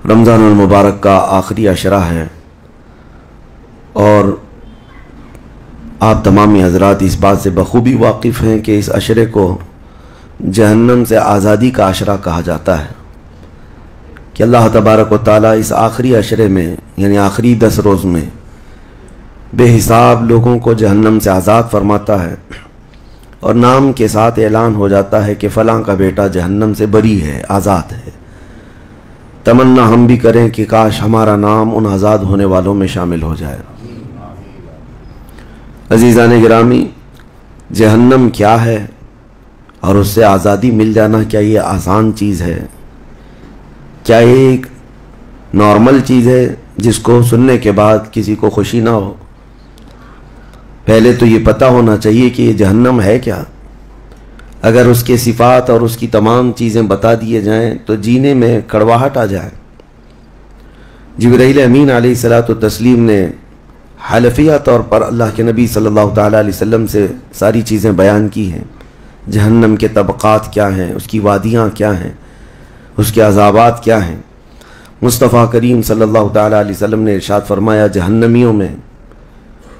رمضان المبارک کا آخری عشرہ ہے اور آپ تمامی حضرات اس بات سے بخوبی واقف ہیں کہ اس عشرے کو جہنم سے آزادی کا عشرہ کہا جاتا ہے کہ اللہ تبارک و تعالیٰ اس آخری عشرے میں یعنی آخری 10 روز میں بے حساب لوگوں کو جہنم سے آزاد فرماتا ہے اور نام کے ساتھ اعلان ہو جاتا ہے کہ فلاں کا بیٹا جہنم سے بری ہے، آزاد ہے۔ تمنا ہم بھی کریں کہ کاش ہمارا نام ان آزاد ہونے والوں میں شامل ہو جائے۔ عزیزان گرامی، جہنم کیا ہے اور اس سے آزادی مل جانا کیا یہ آسان چیز ہے؟ کیا یہ ایک نارمل چیز ہے جس کو سننے کے بعد کسی کو خوشی نہ ہو؟ پہلے تو یہ پتہ ہونا چاہیے کہ یہ جہنم ہے کیا۔ اگر اس کے صفات اور اس کی تمام چیزیں بتا دیے جائیں تو جینے میں کڑواہٹ آ جائے۔ جبرائیل امین علیہ الصلاۃ والتسلیم نے حلفیہ طور پر اللہ کے نبی صلی اللہ تعالیٰ علیہ وسلم سے ساری چیزیں بیان کی ہیں۔ جہنم کے طبقات کیا ہیں، اس کی وادیاں کیا ہیں، اس کے عذابات کیا ہیں۔ مصطفیٰ کریم صلی اللہ تعالیٰ علیہ وسلم نے ارشاد فرمایا، جہنمیوں میں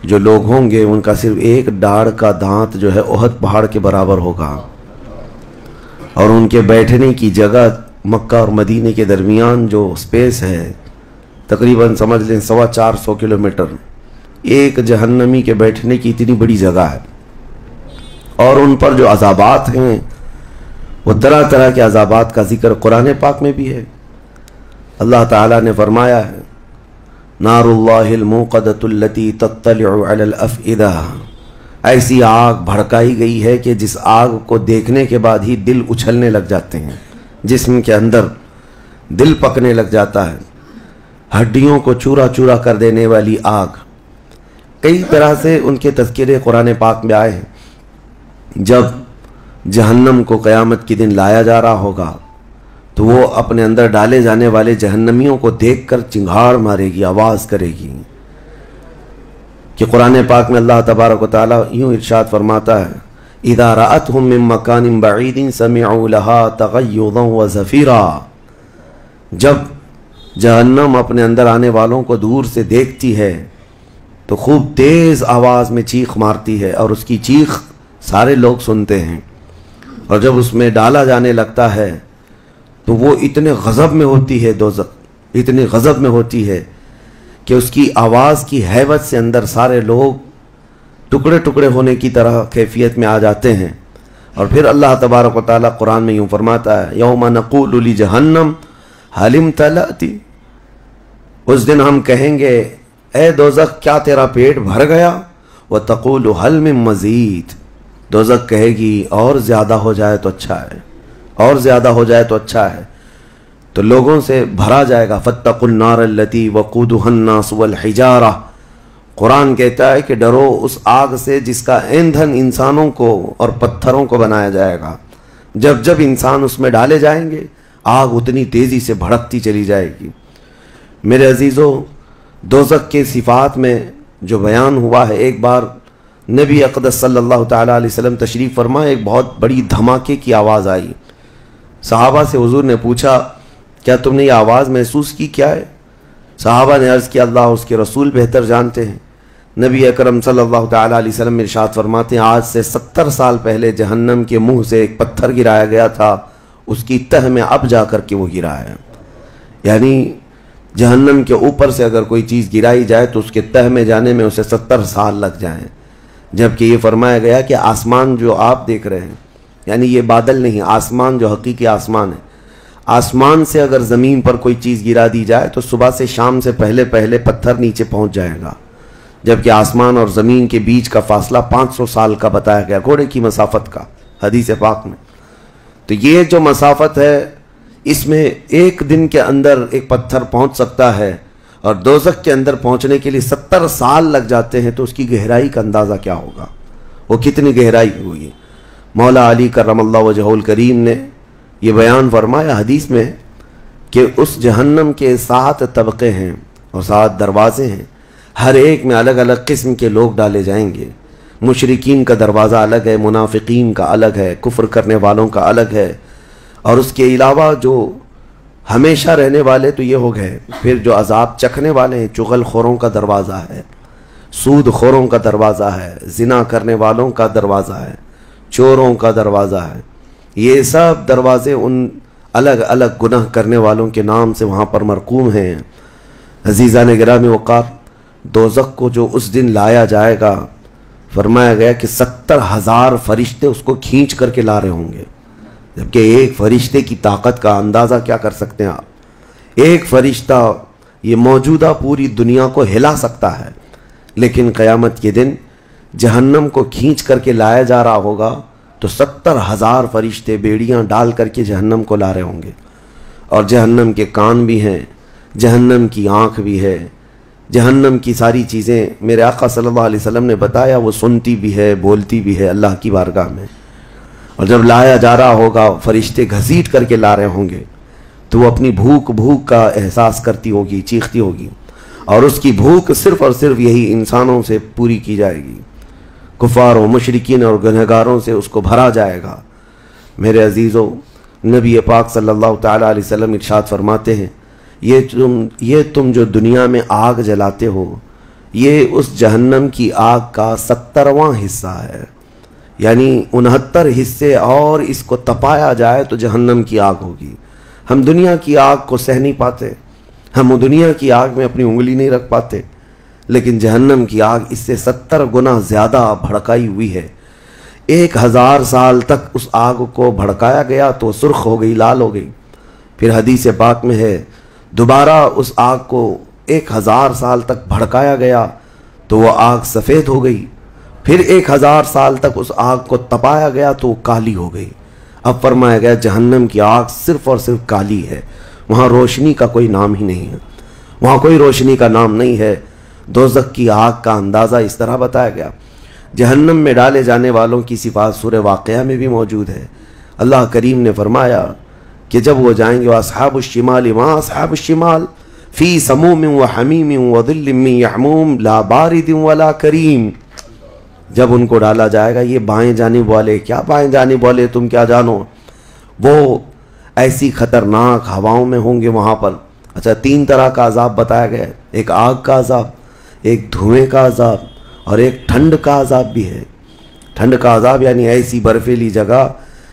جو لوگ ہوں گے ان کا صرف ایک ڈاڑھ کا دانت جو ہے احد پہاڑ کے برابر ہوگا، اور ان کے بیٹھنے کی جگہ مکہ اور مدینے کے درمیان جو سپیس ہے تقریباً سمجھ لیں 450 کلومیٹر، ایک جہنمی کے بیٹھنے کی اتنی بڑی جگہ ہے۔ اور ان پر جو عذابات ہیں وہ طرح طرح کے عذابات کا ذکر قرآن پاک میں بھی ہے۔ اللہ تعالیٰ نے فرمایا ہے، نار اللہ الموقدۃ التی تطلع علی الافئدہ، ایسی آگ بھڑکائی گئی ہے کہ جس آگ کو دیکھنے کے بعد ہی دل اچھلنے لگ جاتے ہیں، جسم کے اندر دل پکنے لگ جاتا ہے، ہڈیوں کو چورا چورا کر دینے والی آگ۔ کئی طرح سے ان کے تذکرے قرآن پاک میں آئے ہیں۔ جب جہنم کو قیامت کے دن لایا جا رہا ہوگا تو وہ اپنے اندر ڈالے جانے والے جہنمیوں کو دیکھ کر چنگھاڑ مارے گی، آواز کرے گی کہ قرآن پاک میں اللہ تبارک و تعالیٰ یوں ارشاد فرماتا ہے، اذا رأتهم من مکان بعید سمعوا لها تغیظا وزفیرا، جب جہنم اپنے اندر آنے والوں کو دور سے دیکھتی ہے تو خوب تیز آواز میں چیخ مارتی ہے، اور اس کی چیخ سارے لوگ سنتے ہیں۔ اور جب اس میں ڈالا جانے لگتا ہے تو وہ اتنے غضب میں ہوتی ہے، دوزخ اتنے غضب میں ہوتی ہے کہ اس کی آواز کی ہیبت سے اندر سارے لوگ ٹکڑے ٹکڑے ہونے کی طرح کیفیت میں آ جاتے ہیں۔ اور پھر اللہ تبارک و تعالیٰ قرآن میں یوں فرماتا ہے، یوم نقول لجہنم هل امتلأت، اس دن ہم کہیں گے اے دوزخ کیا تیرا پیٹ بھر گیا؟ وتقول هل من مزید، دوزخ کہے گی اور زیادہ ہو جائے تو اچھا ہے، اور زیادہ ہو جائے تو اچھا ہے۔ تو لوگوں سے بھرا جائے گا، فاتقوا النار التي وقودها الناس والحجارہ، قرآن کہتا ہے کہ ڈرو اس آگ سے جس کا ایندھن انسانوں کو اور پتھروں کو بنایا جائے گا۔ جب جب انسان اس میں ڈالے جائیں گے آگ اتنی تیزی سے بھڑکتی چلی جائے گی۔ میرے عزیزو، دوزخ کے صفات میں جو بیان ہوا ہے، ایک بار نبی اقدس صلی اللہ تعالیٰ علیہ وسلم تشریف فرما، ایک بہت بڑی دھماکے کی آواز آئی۔ صحابہ سے حضور نے پوچھا، کیا تم نے یہ آواز محسوس کی، کیا ہے؟ صحابہ نے عرض کیا، اللہ اس کے رسول بہتر جانتے ہیں۔ نبی اکرم صلی اللہ تعالیٰ علیہ وسلم ارشاد فرماتے ہیں، آج سے 70 سال پہلے جہنم کے منہ سے ایک پتھر گرایا گیا تھا، اس کی تہ میں اب جا کر کے وہ گرا ہے۔ یعنی جہنم کے اوپر سے اگر کوئی چیز گرائی جائے تو اس کے تہ میں جانے میں اسے 70 سال لگ جائیں، جبکہ یہ فرمایا گیا کہ آسمان جو آپ دیکھ رہے ہیں، یعنی یہ بادل نہیں، آسمان جو حقیقی آسمان ہے، آسمان سے اگر زمین پر کوئی چیز گرا دی جائے تو صبح سے شام سے پہلے پہلے پتھر نیچے پہنچ جائے گا، جبکہ آسمان اور زمین کے بیچ کا فاصلہ 500 سال کا بتایا گیا، گھوڑے کی مسافت کا، حدیث پاک میں۔ تو یہ جو مسافت ہے اس میں ایک دن کے اندر ایک پتھر پہنچ سکتا ہے، اور دوزخ کے اندر پہنچنے کے لیے 70 سال لگ جاتے ہیں، تو اس کی گہرائی کا اندازہ کیا ہوگا، وہ کتنی گہرائی ہوئی۔ مولا علی کرم اللہ وجہہ الکریم نے یہ بیان فرمایا حدیث میں کہ اس جہنم کے 7 طبقے ہیں اور 7 دروازے ہیں، ہر ایک میں الگ الگ قسم کے لوگ ڈالے جائیں گے۔ مشرکین کا دروازہ الگ ہے، منافقین کا الگ ہے، کفر کرنے والوں کا الگ ہے، اور اس کے علاوہ جو ہمیشہ رہنے والے تو یہ ہو گئے، پھر جو عذاب چکھنے والے ہیں، چغل خوروں کا دروازہ ہے، سود خوروں کا دروازہ ہے، زنا کرنے والوں کا دروازہ ہے، چوروں کا دروازہ ہے، یہ سب دروازے ان الگ الگ گناہ کرنے والوں کے نام سے وہاں پر مرقوم ہیں۔ عزیزان گرامی وقار، دوزخ کو جو اس دن لایا جائے گا، فرمایا گیا کہ 70,000 فرشتے اس کو کھینچ کر کے لا رہے ہوں گے، جبکہ ایک فرشتے کی طاقت کا اندازہ کیا کر سکتے ہیں آپ؟ ایک فرشتہ یہ موجودہ پوری دنیا کو ہلا سکتا ہے، لیکن قیامت کے دن جہنم کو کھینچ کر کے لایا جا رہا ہوگا تو 70,000 فرشتے بیڑیاں ڈال کر کے جہنم کو لا رہے ہوں گے، اور جہنم کے کان بھی ہیں، جہنم کی آنکھ بھی ہے، جہنم کی ساری چیزیں میرے آقا صلی اللہ علیہ وسلم نے بتایا، وہ سنتی بھی ہے، بولتی بھی ہے اللہ کی بارگاہ میں۔ اور جب لایا جا رہا ہوگا، فرشتے گھسیٹ کر کے لا رہے ہوں گے، تو وہ اپنی بھوک کا احساس کرتی ہوگی، چیختی ہوگی، اور اس کی بھوک صرف اور صرف یہی انسانوں سے پوری کی جائے گی، کفاروں، مشرکین اور گنہگاروں سے اس کو بھرا جائے گا۔ میرے عزیزوں، نبی پاک صلی اللہ تعالیٰ علیہ وسلم ارشاد فرماتے ہیں، یہ تم جو دنیا میں آگ جلاتے ہو، یہ اس جہنم کی آگ کا 70واں حصہ ہے، یعنی 69 حصے اور اس کو تپایا جائے تو جہنم کی آگ ہوگی۔ ہم دنیا کی آگ کو سہ نہیں پاتے، ہم دنیا کی آگ میں اپنی انگلی نہیں رکھ پاتے، لیکن جہنم کی آگ اس سے 70 گنا زیادہ بھڑکائی ہوئی ہے۔ 1000 سال تک اس آگ کو بھڑکایا گیا تو سرخ ہو گئی، لال ہو گئی، پھر حدیث پاک میں ہے دوبارہ اس آگ کو 1000 سال تک بھڑکایا گیا تو وہ آگ سفید ہو گئی، پھر 1000 سال تک اس آگ کو تپایا گیا تو وہ کالی ہو گئی۔ اب فرمایا گیا جہنم کی آگ صرف اور صرف کالی ہے، وہاں روشنی کا کوئی نام ہی نہیں ہے، وہاں کوئی روشنی کا نام نہیں ہے۔ دوزخ کی آگ کا اندازہ اس طرح بتایا گیا۔ جہنم میں ڈالے جانے والوں کی صفات سورہ واقعہ میں بھی موجود ہے۔ اللہ کریم نے فرمایا کہ جب وہ جائیں گے، اصحاب الشمال ما اصحاب الشمال فی سموم و حمیم و ظل من یحموم لا بارد ولا کریم۔ جب ان کو ڈالا جائے گا، یہ بائیں جانب والے، کیا بائیں جانب والے تم کیا جانو، وہ ایسی خطرناک ہواؤں میں ہوں گے وہاں پر۔ اچھا، 3 طرح کا عذاب بتایا گیا ہے، ایک آگ کا عذاب، ایک دھوئیں کا عذاب، اور ایک ٹھنڈ کا عذاب بھی ہے۔ ٹھنڈ کا عذاب یعنی ایسی برفیلی جگہ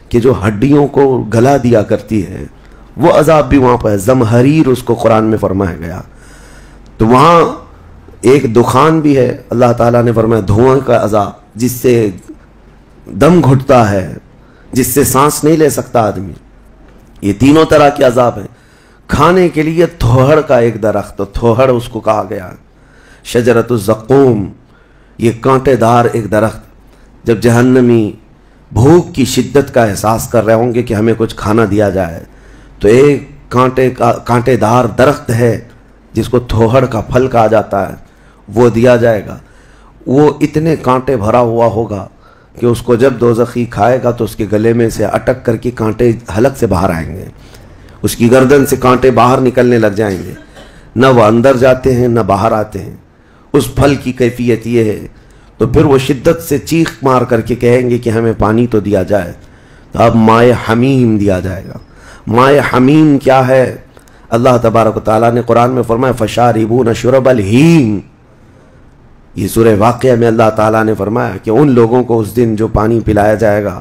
کہ جو ہڈیوں کو گلا دیا کرتی ہے، وہ عذاب بھی وہاں پر ہے، زمہریر اس کو قرآن میں فرمایا گیا۔ تو وہاں ایک دخان بھی ہے، اللہ تعالیٰ نے فرمایا دھواں کا عذاب، جس سے دم گھٹتا ہے، جس سے سانس نہیں لے سکتا آدمی۔ یہ تینوں طرح کے عذاب ہیں۔ کھانے کے لیے تھوہڑ کا ایک درخت، تھوہڑ اس کو کہا گیا، شجرۃ الزقوم، یہ کانٹے دار ایک درخت۔ جب جہنمی بھوک کی شدت کا احساس کر رہے ہوں گے کہ ہمیں کچھ کھانا دیا جائے، تو ایک کانٹے دار درخت ہے جس کو تھوہڑ کا پھل کہا جاتا ہے، وہ دیا جائے گا۔ وہ اتنے کانٹے بھرا ہوا ہوگا کہ اس کو جب دوزخی کھائے گا تو اس کے گلے میں سے اٹک کر کے کانٹے حلق سے باہر آئیں گے، اس کی گردن سے کانٹے باہر نکلنے لگ جائیں گے، نہ وہ اندر جاتے ہیں نہ باہر آتے ہیں۔ اس پھل کی کیفیت یہ ہے، تو پھر وہ شدت سے چیخ مار کر کے کہیں گے کہ ہمیں پانی تو دیا جائے، تو اب مائع حمیم دیا جائے گا۔ مائع حمیم کیا ہے؟ اللہ تبارک و تعالیٰ نے قرآن میں فرمایا فشاربون شرب الہیم۔ یہ سورہ واقعہ میں اللہ تعالیٰ نے فرمایا کہ ان لوگوں کو اس دن جو پانی پلایا جائے گا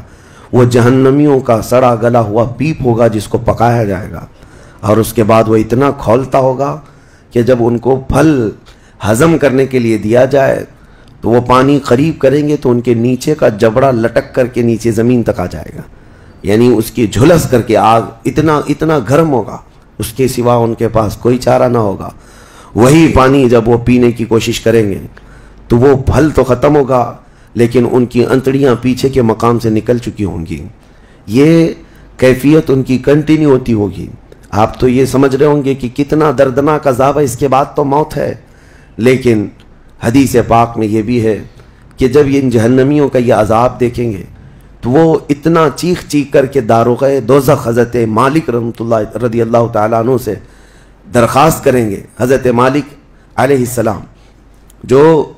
وہ جہنمیوں کا سڑا گلا ہوا پیپ ہوگا جس کو پکایا جائے گا، اور اس کے بعد وہ اتنا کھولتا ہوگا کہ جب ان کو پھل ہضم کرنے کے لیے دیا جائے تو وہ پانی قریب کریں گے تو ان کے نیچے کا جبڑا لٹک کر کے نیچے زمین تک آ جائے گا، یعنی اس کی جھلس کر کے آگ اتنا گرم ہوگا، اس کے سوا ان کے پاس کوئی چارہ نہ ہوگا۔ وہی پانی جب وہ پینے کی کوشش کریں گے تو وہ پھل تو ختم ہوگا، لیکن ان کی انتڑیاں پیچھے کے مقام سے نکل چکی ہوں گی۔ یہ کیفیت ان کی کنٹینیو ہوتی ہوگی۔ آپ تو یہ سمجھ رہے ہوں گے کہ کتنا دردناک عذاب ہے، اس کے بعد تو موت ہے، لیکن حدیث پاک میں یہ بھی ہے کہ جب ان جہنمیوں کا یہ عذاب دیکھیں گے تو وہ اتنا چیخ کر کے داروغ دوزخ حضرت مالک رضی اللہ تعالیٰ عنہ سے درخواست کریں گے۔ حضرت مالک علیہ السلام جو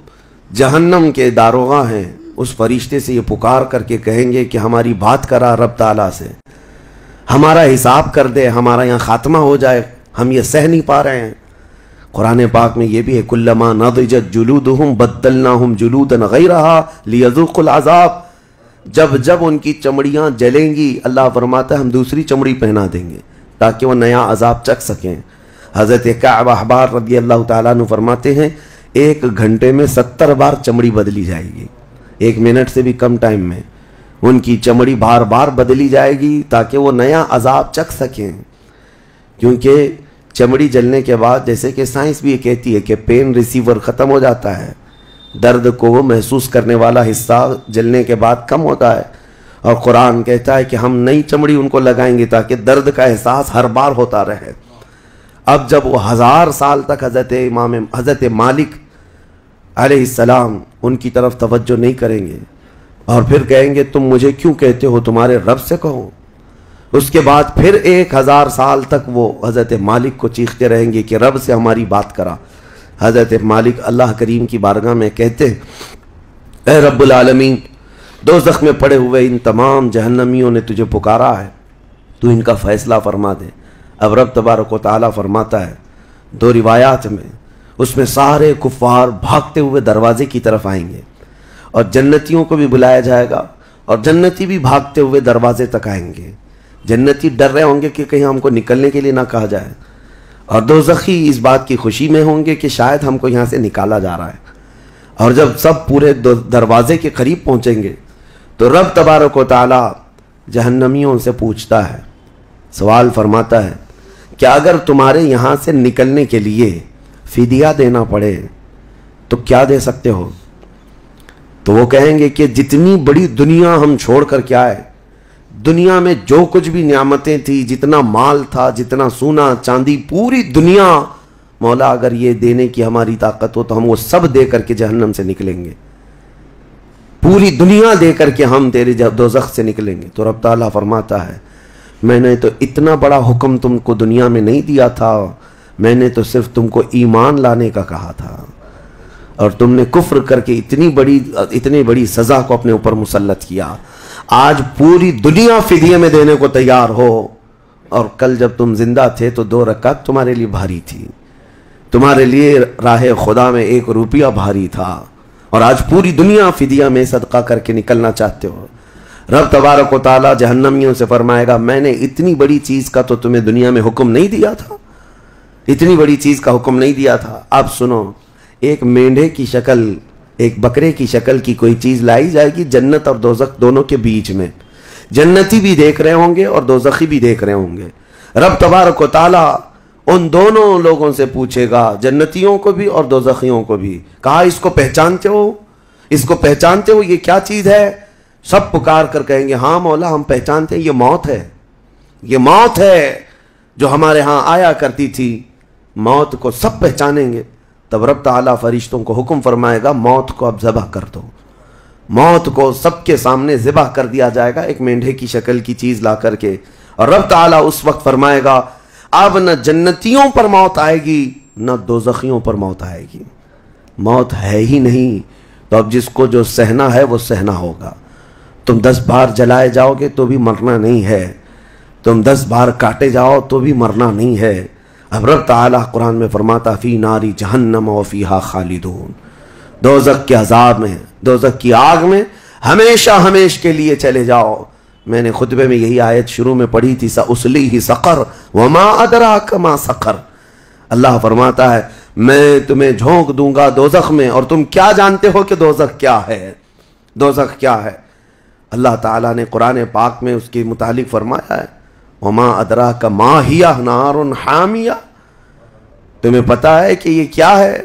جہنم کے داروغہ ہیں، اس فرشتے سے یہ پکار کر کے کہیں گے کہ ہماری بات کرا رب تعالیٰ سے، ہمارا حساب کر دے، ہمارا یہاں خاتمہ ہو جائے، ہم یہ سہ نہیں پا رہے ہیں۔ قرآن پاک میں یہ بھی ہے کلما نضجت جلودہم بدلناہم جلودا غیرہا لیذوقوا العذاب، جب جب ان کی چمڑیاں جلیں گی اللہ فرماتا ہے ہم دوسری چمڑی پہنا دیں گے تاکہ وہ نیا عذاب چکھ سکیں۔ حضرت کعب احبار رضی اللہ تعالیٰ عنہ فرماتے ہیں 1 گھنٹے میں 70 بار چمڑی بدلی جائے گی، 1 منٹ سے بھی کم ٹائم میں ان کی چمڑی بار بار بدلی جائے گی تاکہ وہ نیا عذاب چکھ سکیں۔ کیونکہ چمڑی جلنے کے بعد جیسے کہ سائنس بھی یہ کہتی ہے کہ پین ریسیور ختم ہو جاتا ہے، درد کو وہ محسوس کرنے والا حصہ جلنے کے بعد کم ہوتا ہے، اور قرآن کہتا ہے کہ ہم نئی چمڑی ان کو لگائیں گے تاکہ درد کا احساس ہر بار ہوتا رہے۔ اب جب وہ 1000 سال تک حضرت مالک علیہ السلام ان کی طرف توجہ نہیں کریں گے اور پھر کہیں گے تم مجھے کیوں کہتے ہو، تمہارے رب سے کہو، اس کے بعد پھر 1000 سال تک وہ حضرت مالک کو چیختے رہیں گے کہ رب سے ہماری بات کرا۔ حضرت مالک اللہ کریم کی بارگاہ میں کہتے اے رب العالمین، دوزخ میں پڑے ہوئے ان تمام جہنمیوں نے تجھے پکارا ہے، تو ان کا فیصلہ فرما دے۔ اب رب تبارک و تعالیٰ فرماتا ہے 2 روایات میں، اس میں سارے کفار بھاگتے ہوئے دروازے کی طرف آئیں گے اور جنتیوں کو بھی بلایا جائے گا اور جنتی بھی بھاگتے ہوئے دروازے تک آئیں گے۔ جنتی ڈر رہے ہوں گے کہ کہیں ہم کو نکلنے کے لیے نہ کہا جائے، اور دوزخی اس بات کی خوشی میں ہوں گے کہ شاید ہم کو یہاں سے نکالا جا رہا ہے۔ اور جب سب پورے دروازے کے قریب پہنچیں گے تو رب تبارک و تعالیٰ جہنمیوں سے پوچھتا ہے، سوال فرماتا ہے کہ اگر تمہارے یہاں سے نکلنے کے لیے فدیہ دینا پڑے تو کیا دے سکتے ہو؟ تو وہ کہیں گے کہ جتنی بڑی دنیا ہم چھوڑ کر کے آئے، دنیا میں جو کچھ بھی نعمتیں تھی، جتنا مال تھا، جتنا سونا چاندی، پوری دنیا، مولا اگر یہ دینے کی ہماری طاقت ہو تو ہم وہ سب دے کر کے جہنم سے نکلیں گے، پوری دنیا دے کر کے ہم تیرے دوزخ سے نکلیں گے۔ تو رب تعالیٰ فرماتا ہے میں نے تو اتنا بڑا حکم تم کو دنیا میں نہیں دیا تھا، میں نے تو صرف تم کو ایمان لانے کا کہا تھا، اور تم نے کفر کر کے اتنی بڑی سزا کو اپنے اوپر مسلط کیا۔ آج پوری دنیا فدیے میں دینے کو تیار ہو، اور کل جب تم زندہ تھے تو 2 رکعت تمہارے لیے بھاری تھی، تمہارے لیے راہ خدا میں 1 روپیہ بھاری تھا، اور آج پوری دنیا فدیہ میں صدقہ کر کے نکلنا چاہتے ہو۔ رب تبارک و تعالیٰ جہنمیوں سے فرمائے گا میں نے اتنی بڑی چیز کا تو تمہیں دنیا میں حکم نہیں دیا تھا، اتنی بڑی چیز کا حکم نہیں دیا تھا۔ اب سنو، ایک مینڈھے کی شکل، ایک بکرے کی شکل کی کوئی چیز لائی جائے گی جنت اور دوزخ دونوں کے بیچ میں، جنتی بھی دیکھ رہے ہوں گے اور دوزخی بھی دیکھ رہے ہوں گے۔ رب تبارک و تعالیٰ ان دونوں لوگوں سے پوچھے گا، جنتیوں کو بھی اور دوزخیوں کو بھی، کہا اس کو پہچانتے ہو، اس کو پہچانتے ہو، یہ کیا چیز ہے؟ سب پکار کر کہیں گے ہاں مولا ہم پہچانتے ہیں، یہ موت ہے، یہ موت ہے جو ہمارے ہاں آیا کرتی تھی، موت کو سب پہچانیں گے۔ تب رب تعالیٰ فرشتوں کو حکم فرمائے گا موت کو اب ذبح کر دو، موت کو سب کے سامنے ذبح کر دیا جائے گا ایک مینڈھے کی شکل کی چیز لا کر کے، اور رب تعالیٰ اس وقت فرمائے گا اب نہ جنتیوں پر موت آئے گی نہ دوزخیوں پر موت آئے گی، موت ہے ہی نہیں، تو اب جس کو جو سہنا ہے وہ سہنا ہوگا۔ تم 10 بار جلائے جاؤ گے تو بھی مرنا نہیں ہے، تم 10 بار کاٹے جاؤ تو بھی مرنا نہیں ہے۔ اب رب تعالیٰ قرآن میں فرماتا فی ناری جہنم و فیہا خالدون، دوزخ کے عذاب میں، دوزخ کی آگ میں ہمیشہ ہمیش کے لیے چلے جاؤ۔ میں نے خطبے میں یہی آیت شروع میں پڑھی تھی سأصلیہ سقر وما ادراک ما سقر، اللہ فرماتا ہے میں تمہیں جھونک دوں گا دوزخ میں، اور تم کیا جانتے ہو کہ دوزخ کیا ہے، دوزخ کیا ہے؟ اللہ تعالیٰ نے قرآن پاک میں اس کے متعلق فرمایا ہے وما ادراک ما ہی نار حامیہ، تمہیں پتا ہے کہ یہ کیا ہے؟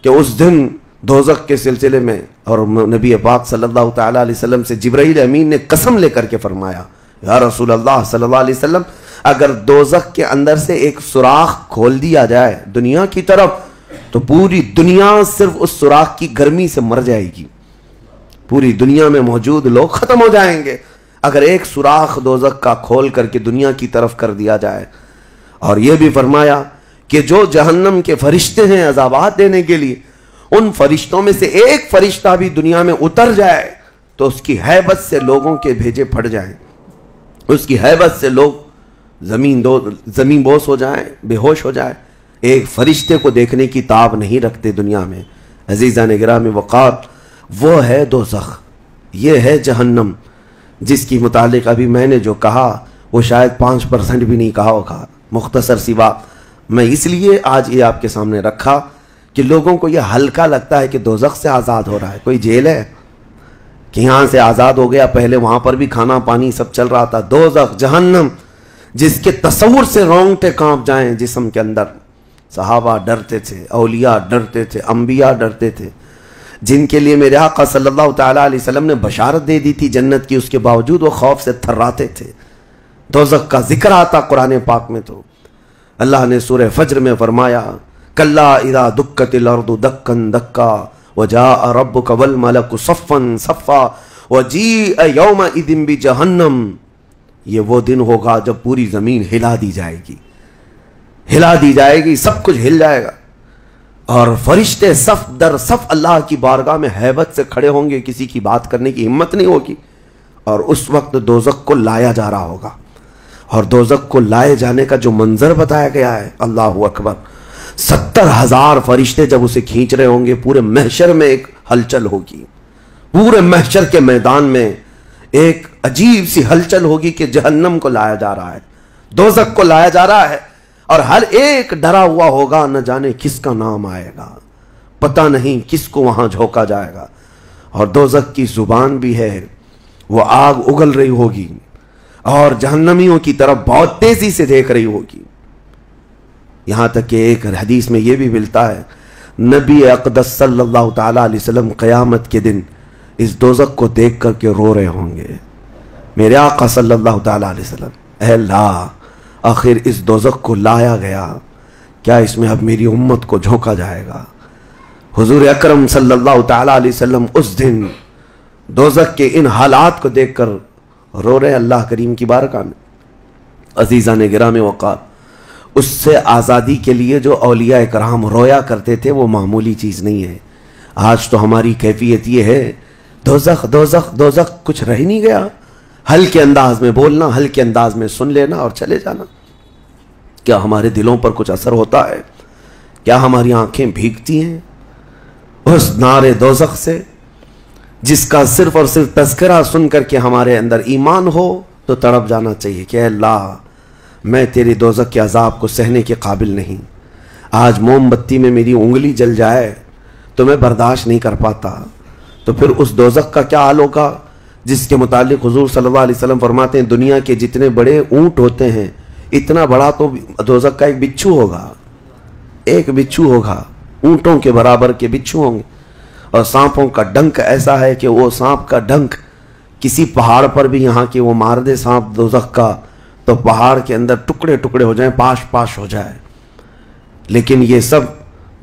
کہ اس دن دوزخ کے سلسلے میں، اور نبی پاک صلی اللہ تعالیٰ علیہ وسلم سے جبرائیل امین نے قسم لے کر کے فرمایا یا رسول اللہ صلی اللہ علیہ وسلم اگر دوزخ کے اندر سے ایک سوراخ کھول دیا جائے دنیا کی طرف تو پوری دنیا صرف اس سوراخ کی گرمی سے مر جائے گی، پوری دنیا میں موجود لوگ ختم ہو جائیں گے اگر ایک سوراخ دوزخ کا کھول کر کے دنیا کی طرف کر دیا جائے۔ اور یہ بھی فرمایا کہ جو جہنم کے فرشتے ہیں عذابات دینے کے لیے، ان فرشتوں میں سے ایک فرشتہ بھی دنیا میں اتر جائے تو اس کی ہیبت سے لوگوں کے بھیجے پھٹ جائیں، اس کی ہیبت سے لوگ زمین بوس ہو جائیں، بے ہوش ہو جائیں، ایک فرشتے کو دیکھنے کی تاب نہیں رکھتے دنیا میں۔ عزیزان گرامی وقار، وہ ہے دوزخ، یہ ہے جہنم، جس کی متعلق ابھی میں نے جو کہا وہ شاید 5% بھی نہیں کہا ہوگا۔ مختصر سی بات میں اس لیے آج یہ آپ کے سامنے رکھا کہ لوگوں کو یہ ہلکا لگتا ہے کہ دوزخ سے آزاد ہو رہا ہے، کوئی جیل ہے کہ یہاں سے آزاد ہو گیا، پہلے وہاں پر بھی کھانا پانی سب چل رہا تھا۔ دوزخ، جہنم، جس کے تصور سے رونگٹے کانپ جائیں جسم کے اندر۔ صحابہ ڈرتے تھے، اولیاء ڈرتے تھے، انبیاء ڈرتے تھے، جن کے لیے میرے آقا صلی اللہ تعالیٰ علیہ وسلم نے بشارت دے دی تھی جنت کی، اس کے باوجود وہ خوف سے تھراتے تھے۔ دوزخ کا ذکر آتا قرآن پاک میں تو اللہ نے سورہ فجر میں فرمایا کلا اذا دکت الارض دکن دکا وجاء ربک والملک صفا صفا وجیء یومئذ بجہنم۔ یہ وہ دن ہوگا جب پوری زمین ہلا دی جائے گی، ہلا دی جائے گی، سب کچھ ہل جائے گا، اور فرشتے صف در صف اللہ کی بارگاہ میں ہیبت سے کھڑے ہوں گے، کسی کی بات کرنے کی ہمت نہیں ہوگی، اور اس وقت دوزخ کو لایا جا رہا ہوگا۔ اور دوزخ کو لائے جانے کا جو منظر بتایا گیا ہے، اللہ اکبر، 70,000 فرشتے جب اسے کھینچ رہے ہوں گے، پورے محشر میں ایک ہلچل ہوگی، پورے محشر کے میدان میں ایک عجیب سی ہلچل ہوگی کہ جہنم کو لایا جا رہا ہے، دوزخ کو لایا جا رہا ہے، اور ہر ایک ڈرا ہوا ہوگا، نہ جانے کس کا نام آئے گا، پتہ نہیں کس کو وہاں جھونکا جائے گا۔ اور دوزخ کی زبان بھی ہے، وہ آگ اگل رہی ہوگی اور جہنمیوں کی طرف بہت تیزی سے دیکھ رہی ہوگی۔ یہاں تک کہ ایک حدیث میں یہ بھی ملتا ہے، نبی اقدس صلی اللہ تعالیٰ علیہ وسلم قیامت کے دن اس دوزخ کو دیکھ کر کے رو رہے ہوں گے۔ میرے آقا صلی اللہ تعالیٰ علیہ وسلم، اے اللہ، آخر اس دوزخ کو لایا گیا، کیا اس میں اب میری امت کو جھونکا جائے گا؟ حضور اکرم صلی اللہ تعالیٰ علیہ وسلم اس دن دوزخ کے ان حالات کو دیکھ کر رو رہے اللہ کریم کی بارگاہ میں۔ عزیزان گرامی وقار، اس سے آزادی کے لیے جو اولیاء کرام رویا کرتے تھے وہ معمولی چیز نہیں ہے۔ آج تو ہماری کیفیت یہ ہے، دوزخ دوزخ دوزخ، کچھ رہ نہیں گیا، ہلکے انداز میں بولنا، ہلکے انداز میں سن لینا اور چلے جانا۔ کیا ہمارے دلوں پر کچھ اثر ہوتا ہے؟ کیا ہماری آنکھیں بھیگتی ہیں اس نعرے دوزخ سے، جس کا صرف اور صرف تذکرہ سن کر کے ہمارے اندر ایمان ہو تو تڑپ جانا چاہیے کہ اے اللہ، میں تیری دوزخ کے عذاب کو سہنے کے قابل نہیں۔ آج موم بتی میں میری انگلی جل جائے تو میں برداشت نہیں کر پاتا، تو پھر اس دوزخ کا کیا حال ہوگا جس کے متعلق حضور صلی اللہ علیہ وسلم فرماتے ہیں دنیا کے جتنے بڑے اونٹ ہوتے ہیں، اتنا بڑا تو دوزخ کا ایک بچھو ہوگا، ایک بچھو ہوگا، اونٹوں کے برابر کے بچھو ہوں گے۔ اور سانپوں کا ڈنک ایسا ہے کہ وہ سانپ کا ڈنک کسی پہاڑ پر بھی یہاں کی وہ مار دے سانپ دوزخ کا تو پہاڑ کے اندر ٹکڑے ٹکڑے ہو جائیں، پاش پاش ہو جائے۔ لیکن یہ سب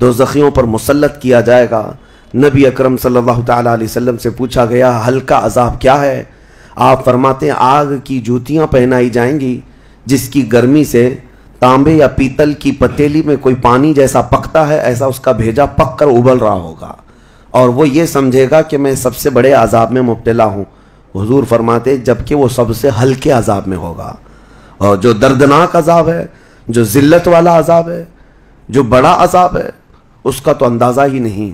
دوزخیوں پر مسلط کیا جائے گا۔ نبی اکرم صلی اللہ تعالیٰ علیہ وسلم سے پوچھا گیا ہلکا عذاب کیا ہے؟ آپ فرماتے ہیں آگ کی جوتیاں پہنائی جائیں گی جس کی گرمی سے تانبے یا پیتل کی پتیلی میں کوئی پانی جیسا پکتا ہے، ایسا اس کا بھیجا پک کر ابل رہا ہوگا، اور وہ یہ سمجھے گا کہ میں سب سے بڑے عذاب میں مبتلا ہوں۔ حضور فرماتے جبکہ وہ سب سے ہلکے عذاب میں ہوگا، اور جو دردناک عذاب ہے، جو ذلت والا عذاب ہے، جو بڑا عذاب ہے، اس کا تو اندازہ ہی نہیں۔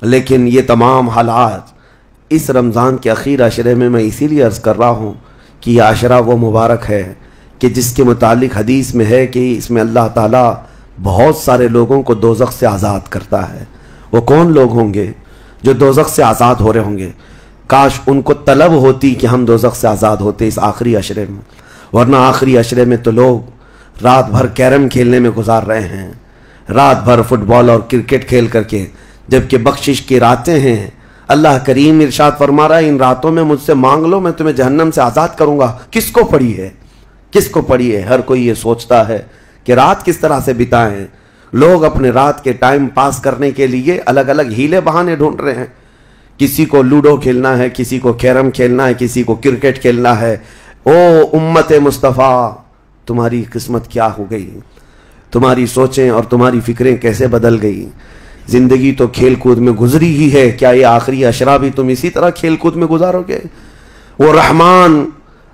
لیکن یہ تمام حالات اس رمضان کے اخیر عشرے میں اسی لیے عرض کر رہا ہوں کہ یہ عشرہ وہ مبارک ہے کہ جس کے متعلق حدیث میں ہے کہ اس میں اللہ تعالیٰ بہت سارے لوگوں کو دوزخ سے آزاد کرتا ہے۔ وہ کون لوگ ہوں گے جو دوزخ سے آزاد ہو رہے ہوں گے؟ کاش ان کو طلب ہوتی کہ ہم دوزخ سے آزاد ہوتے اس آخری عشرے میں، ورنہ آخری عشرے میں تو لوگ رات بھر کیرم کھیلنے میں گزار رہے ہیں، رات بھر فٹ بال اور کرکٹ کھیل کر کے، جبکہ بخشش کی راتیں ہیں۔ اللہ کریم ارشاد فرما رہا ہے ان راتوں میں مجھ سے مانگ لو، میں تمہیں جہنم سے آزاد کروں گا۔ کس کو پڑی ہے؟ کس کو پڑی ہے؟ ہر کوئی یہ سوچتا ہے کہ رات کس طرح سے بتائیں۔ لوگ اپنے رات کے ٹائم پاس کرنے کے لیے الگ الگ ہیلے بہانے ڈھونڈ رہے ہیں۔ کسی کو لوڈو کھیلنا ہے، کسی کو کیرم کھیلنا ہے، کسی کو کرکٹ کھیلنا ہے۔ او امت مصطفیٰ، تمہاری قسمت کیا ہو گئی؟ تمہاری سوچیں اور تمہاری فکریں کیسے بدل گئی؟ زندگی تو کھیل کود میں گزری ہی ہے، کیا یہ آخری عشرہ بھی تم اسی طرح کھیل کود میں گزارو گے؟ وہ رحمان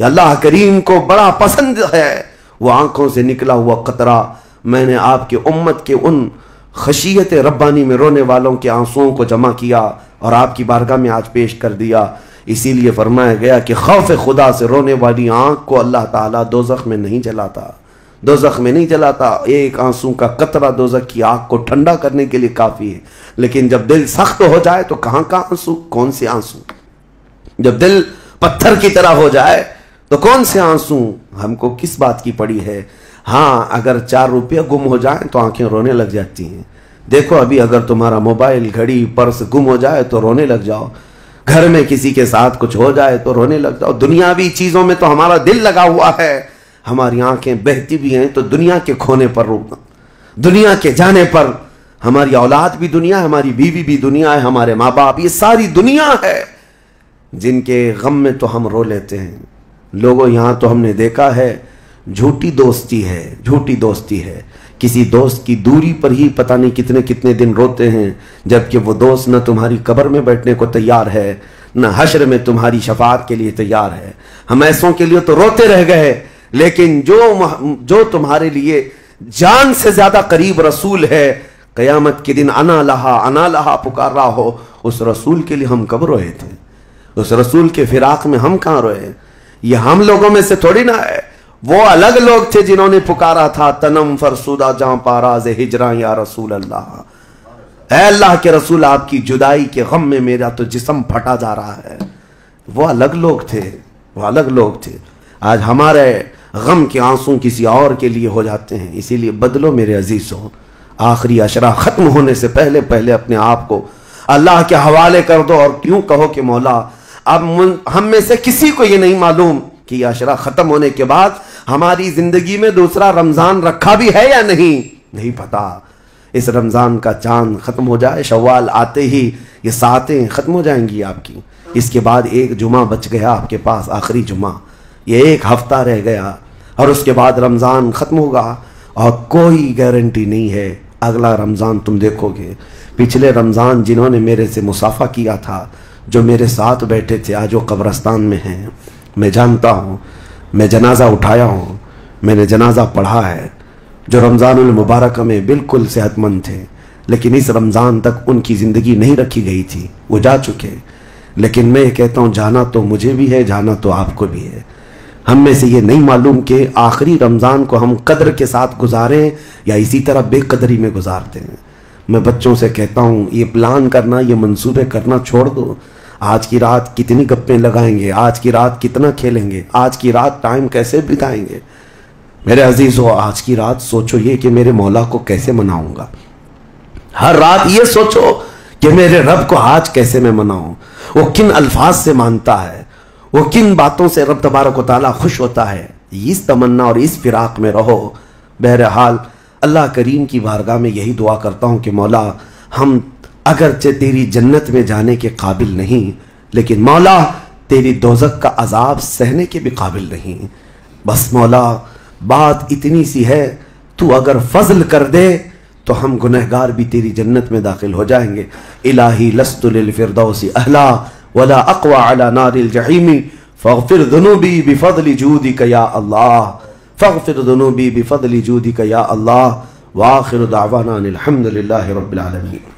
اللہ کریم کو بڑا پسند ہے وہ آنکھوں سے نکلا ہوا قطرہ میں نے آپ کے امت کے ان خشیت ربانی میں رونے والوں کے آنسوؤں کو جمع کیا اور آپ کی بارگاہ میں آج پیش کر دیا۔ اسی لیے فرمایا گیا کہ خوف خدا سے رونے والی آنکھ کو اللہ تعالیٰ دوزخ میں نہیں جلاتا، دوزخ میں نہیں جلاتا۔ ایک آنسو کا قطرہ دوزخ کی آگ کو ٹھنڈا کرنے کے لیے کافی ہے، لیکن جب دل سخت ہو جائے تو کہاں کا آنسو، کون سے آنسو؟ جب دل پتھر کی طرح ہو جائے تو کون سے آنسو؟ ہم کو کس بات کی پڑی ہے؟ ہاں اگر 4 روپیہ گم ہو جائیں تو آنکھیں رونے لگ جاتی ہیں۔ دیکھو ابھی اگر تمہارا موبائل، گھڑی، پرس گم ہو جائے تو رونے لگ جاؤ، گھر میں کسی کے ساتھ کچھ ہو جائے تو رونے لگ جاؤ۔ دنیاوی چیزوں میں تو ہمارا دل لگا ہوا ہے، ہماری آنکھیں بہتی بھی ہیں تو دنیا کے کھونے پر رونا، دنیا کے جانے پر۔ ہماری اولاد بھی دنیا ہے، ہماری بیوی بھی دنیا ہے، ہمارے ماں باپ، یہ ساری دنیا ہے جن کے غم میں تو ہم رو لیتے ہیں۔ لوگوں یہاں تو ہم نے دیکھا ہے جھوٹی دوستی ہے، جھوٹی دوستی ہے، کسی دوست کی دوری پر ہی پتہ نہیں کتنے کتنے دن روتے ہیں، جبکہ وہ دوست نہ تمہاری قبر میں بیٹھنے کو تیار ہے نہ حشر میں تمہاری شفاعت کے لیے تیار ہے۔ ہم ایسوں کے لیے تو روتے رہ گئے، لیکن جو تمہارے لیے جان سے زیادہ قریب رسول ہے، قیامت کے دن انا لہا پکار رہا ہو، اس رسول کے لیے ہم کب روئے تھے؟ اس رسول کے فراق میں ہم کہاں روئے؟ یہ ہم لوگوں میں سے تھوڑی نہ ہے، وہ الگ لوگ تھے جنہوں نے پکارا تھا تنم فرسودہ جہاں پاراز ہجراں یا رسول اللہ، اے اللہ کے رسول آپ کی جدائی کے غم میں میرا تو جسم پھٹا جا رہا ہے۔ وہ الگ لوگ تھے، وہ الگ لوگ تھے۔ آج ہمارے غم کے آنسوں کسی اور کے لیے ہو جاتے ہیں، اسی لیے بدلو میرے عزیزوں، آخری عشرہ ختم ہونے سے پہلے پہلے اپنے آپ کو اللہ کے حوالے کر دو، اور کیوں کہو کہ مولا اب ہم میں سے کسی کو یہ نہیں معلوم کہ یہ عشرہ ختم ہونے کے بعد ہماری زندگی میں دوسرا رمضان رکھا بھی ہے یا نہیں پتا۔ اس رمضان کا چاند ختم ہو جائے، شوال آتے ہی یہ ساعتیں ختم ہو جائیں گی آپ کی، اس کے بعد ایک جمعہ بچ گیا آپ کے پاس، آخری جمعہ، یہ ایک ہفتہ رہ گیا، اور اس کے بعد رمضان ختم ہوگا، اور کوئی گارنٹی نہیں ہے اگلا رمضان تم دیکھو گے۔ پچھلے رمضان جنہوں نے میرے سے مصافحہ کیا تھا، جو میرے ساتھ بیٹھے تھے، آج وہ قبرستان میں ہیں، میں جانتا ہوں، میں جنازہ اٹھایا ہوں، میں نے جنازہ پڑھا ہے، جو رمضان المبارک میں بالکل صحت مند تھے، لیکن اس رمضان تک ان کی زندگی نہیں رکھی گئی تھی، وہ جا چکے۔ لیکن میں کہتا ہوں جانا تو مجھے بھی ہے، جانا تو آپ کو بھی ہے۔ ہم میں سے یہ نہیں معلوم کہ آخری رمضان کو ہم قدر کے ساتھ گزاریں یا اسی طرح بے قدری میں گزارتے ہیں۔ میں بچوں سے کہتا ہوں یہ پلان کرنا، یہ منصوبے کرنا چھوڑ دو۔ آج کی رات کتنی گپیں لگائیں گے، آج کی رات کتنا کھیلیں گے، آج کی رات ٹائم کیسے بتائیں گے۔ میرے عزیزو، آج کی رات سوچو یہ کہ میرے مولا کو کیسے مناؤں گا۔ ہر رات یہ سوچو کہ میرے رب کو آج کیسے میں مناؤں، وہ کن الفاظ سے مانتا ہے، وہ کن باتوں سے رب تبارک و تعالیٰ خوش ہوتا ہے۔ اس تمنا اور اس فراق میں رہو۔ بہرحال اللہ کریم کی بارگاہ میں یہی دعا کرتا ہوں کہ مولا ہم اگرچہ تیری جنت میں جانے کے قابل نہیں، لیکن مولا تیری دوزخ کا عذاب سہنے کے بھی قابل نہیں۔ بس مولا بات اتنی سی ہے، تو اگر فضل کر دے تو ہم گنہگار بھی تیری جنت میں داخل ہو جائیں گے۔ الہی لست للفردوس اہلا ولا اقوى على نار الجحیم فاغفر ذنوبی بفضل جودک یا اللہ، فاغفر ذنوبی بفضل جودک یا اللہ، وآخر دعوانا الحمد للہ رب العالمین۔